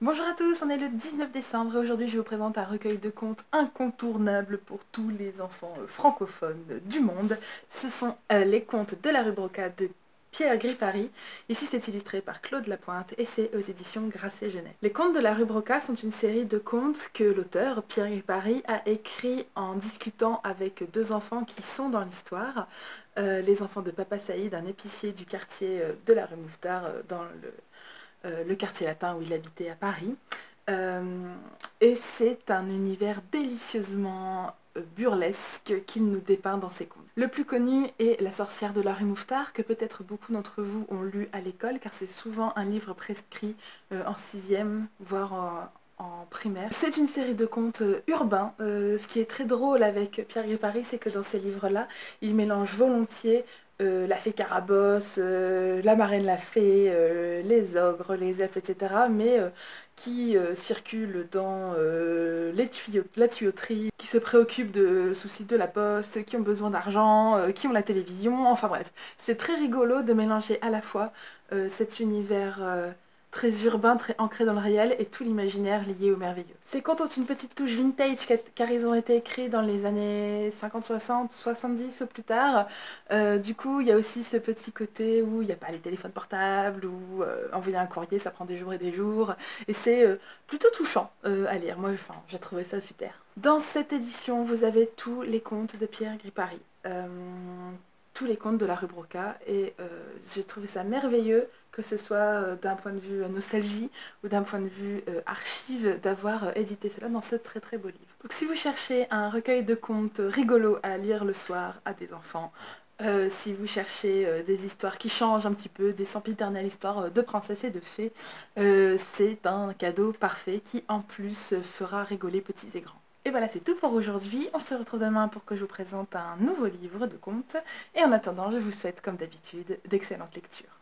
Bonjour à tous, on est le 19 décembre et aujourd'hui je vous présente un recueil de contes incontournable pour tous les enfants francophones du monde. Ce sont les contes de la rue Broca de Pierre Gripari. Ici c'est illustré par Claude Lapointe et c'est aux éditions Grasset Jeunesse. Les contes de la rue Broca sont une série de contes que l'auteur, Pierre Gripari, a écrit en discutant avec deux enfants qui sont dans l'histoire. Les enfants de Papa Saïd, un épicier du quartier de la rue Mouffetard dans le quartier latin où il habitait à Paris. Euh, et c'est un univers délicieusement burlesque qu'il nous dépeint dans ses contes. Le plus connu est La sorcière de la rue Mouffetard, que peut-être beaucoup d'entre vous ont lu à l'école, car c'est souvent un livre prescrit en sixième, voire en primaire. C'est une série de contes urbains. Ce qui est très drôle avec Pierre Gripari, c'est que dans ces livres-là, il mélange volontiers la fée Carabosse, la marraine la fée, les ogres, les elfes, etc. Mais qui circulent dans la tuyauterie, qui se préoccupent de soucis de la poste, qui ont besoin d'argent, qui ont la télévision, enfin bref. C'est très rigolo de mélanger à la fois cet univers très urbain, très ancré dans le réel, et tout l'imaginaire lié au merveilleux. Ces contes ont une petite touche vintage car ils ont été écrits dans les années 50, 60, 70 ou plus tard. Du coup, il y a aussi ce petit côté où il n'y a pas les téléphones portables, où envoyer un courrier, ça prend des jours et des jours. Et c'est plutôt touchant à lire. Moi, enfin, j'ai trouvé ça super. Dans cette édition, vous avez tous les contes de Pierre Gripari. Tous les contes de la rue Broca. Et j'ai trouvé ça merveilleux, que ce soit d'un point de vue nostalgie ou d'un point de vue archive, d'avoir édité cela dans ce très très beau livre. Donc si vous cherchez un recueil de contes rigolos à lire le soir à des enfants, si vous cherchez des histoires qui changent un petit peu, des sempiternelles histoires de princesses et de fées, c'est un cadeau parfait qui en plus fera rigoler petits et grands. Et voilà, c'est tout pour aujourd'hui. On se retrouve demain pour que je vous présente un nouveau livre de contes. Et en attendant, je vous souhaite comme d'habitude d'excellentes lectures.